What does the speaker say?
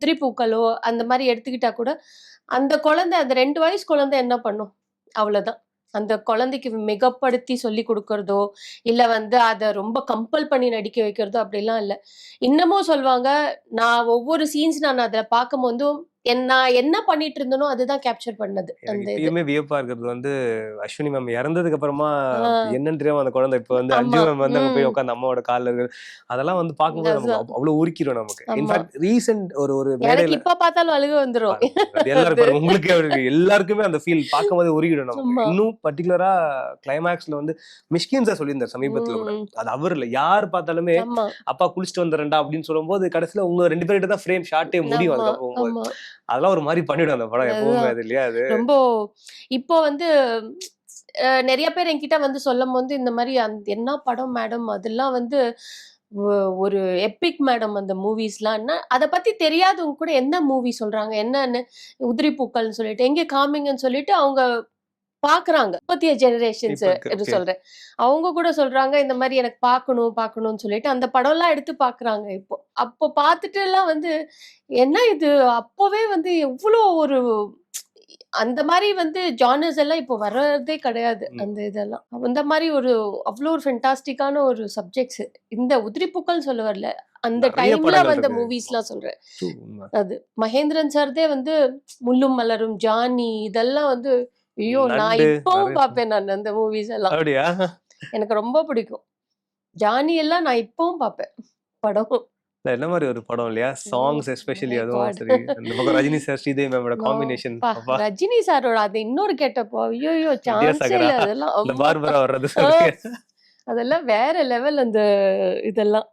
திரிப்பூக்களோ அந்த மாதிரி எடுத்துக்கிட்டா கூட அந்த குழந்தை அந்த 2 வயசு குழந்தை என்ன பண்ணும்? அவ்வளவுதான். அந்த குழந்தைக்கு மிகப்படுத்தி சொல்லி கொடுக்கறதோ, இல்ல வந்து அத ரொம்ப கம்பல் பண்ணி நடிக்க வைக்கிறதோ அப்படிலாம் இல்ல. இன்னமும் சொல்வாங்க, நான் ஒவ்வொரு சீன்ஸ் நான் அதுல பார்க்கும்போதும், நான் என்ன பண்ணிட்டு இருந்தேனோ அதுதான் கேப்சர் பண்ணது. எனக்கு அந்த இது. இப்பயுமே வியப்பா இருக்கிறது வந்து, அஸ்வினி மேம் இறந்ததுக்கு அப்புறமா ஆ. என்னன்னு தெரியாம அந்த குழந்தை இப்ப வந்து அஞ்சு ஆமா. மேம் வந்து அங்க போய் ம். உட்கார்ந்து அம்மாவோட கால்ல இருக்கு. அதெல்லாம் வந்து பார்க்கும்போது நமக்கு அதான். அவ்வளவு உரிக்கிறோம் நமக்கு. ஆமா. இன்ஃபாக்ட் ரீசென்ட் ஒரு ஒரு எனக்கு மேடையில இப்ப பார்த்தாலும் அழுகை வந்துரும். அது எல்லாரும் அது. பாருங்க உங்களுக்கே இருக்கு. எல்லாருக்குமே அந்த ஃபீல் பார்க்கும்போது உருகிடும் நமக்கு. ஆமா. இன்னும் பர்ட்டிகுலரா கிளைமாக்ஸ்ல வந்து மிஷ்கின் சார் சொல்லியிருந்தார் சமீபத்துல கூட. ம். அது அவர் இல்ல. யார் பார்த்தாலுமே ஆமா. அப்பா குளிச்சுட்டு வந்துறேன்டா அப்படின்னு சொல்லும்போது கடைசியில உங்க 2 பேர்கிட்ட தான் ஃப்ரேம் ஷாட்டே முடியும் ஆமா, அதுக்கப்புறம் போகும்போது. ஆமா. அதெல்லாம் ஒரு மாரி பண்ணிடும் அந்த படம் எப்பவுமே அதுதான். அது இல்லையா அது? ரொம்ப இப்போ வந்து நெறைய பேர் என்கிட்ட வந்து சொல்லும்போது, இந்த மாரி என்ன படம் மேடம் அதெல்லாம் வந்து ஒரு எபிக் மேடம் அந்த மூவிஸ்லாம்னா, அத பத்தி தெரியாதவங்க கூட என்ன மூவி சொல்றாங்க? என்னன்னு உதிரி பூக்கள்னு சொல்லிட்டு, எங்க காமிங்கன்னு சொல்லிட்டு அவங்க பார்க்குறாங்க. இப்பத்திய ஜெனரேஷன்ஸ் இப்ப இருக்கு. இது ஓகே. சொல்றேன். அவங்க கூட சொல்றாங்க, இந்த மாரி எனக்கு பார்க்கணும், பார்க்கணும்னு சொல்லிட்டு அந்த படம்லாம் எடுத்து பார்க்குறாங்க இப்போ. அப்போ பார்த்துட்டுலாம் வந்து, என்ன இது அப்பவே வந்து எவ்ளோ ஒரு அந்த மாரி வந்து ஜானர்ஸ் எல்லாம் இப்போ வர்றதே கிடையாது. ம். அந்த இதெல்லாம். அந்த மாரி ஒரு அவ்ளோ ஒரு ஃபென்டாஸ்டிக்கான ஒரு சப்ஜெக்ட்ஸ். இந்த உதிரி பூக்கள்னு சொல்ல வரல. அந்த நெறைய டைம்ல படங்கள் வந்த இருக்கு. மூவிஸ்லாம் சொல்றேன். உண்ம. அது. மகேந்திரன் சார்தே வந்து முள்ளும் மலரும், ஜானி இதெல்லாம் வந்து ஐயோ! நான் நண்டு இப்பவும் நெறைய பார்ப்பேன் நான் அந்த மூவிஸ் எல்லாம். அப்படியா? எனக்கு ரொம்ப பிடிக்கும். ஜானி எல்லாம் நான் இப்பவும் பார்ப்பேன். படம். இல்ல என்ன மாரி ஒரு படம் இல்லையா? ஓ சாங்ஸ் எஸ்பெஷலி மை அதுவும் காட்! சரி. அந்த பக்கம் ரஜினி சார், ஸ்ரீதேவி மேமோட காம்பினேஷன் அப்பா! அப்பா! ரஜினி சாரோட அது இன்னொரு கெட்டப். ஐய்யய்யோ! சான்ஸே வித்யாசாகரா? இல்ல அதெல்லாம். இல்ல அம்மா! பார்பரா வர்றது ஆ சொல்றீங்க? அதெல்லாம் வேற லெவல் அந்த இதெல்லாம்.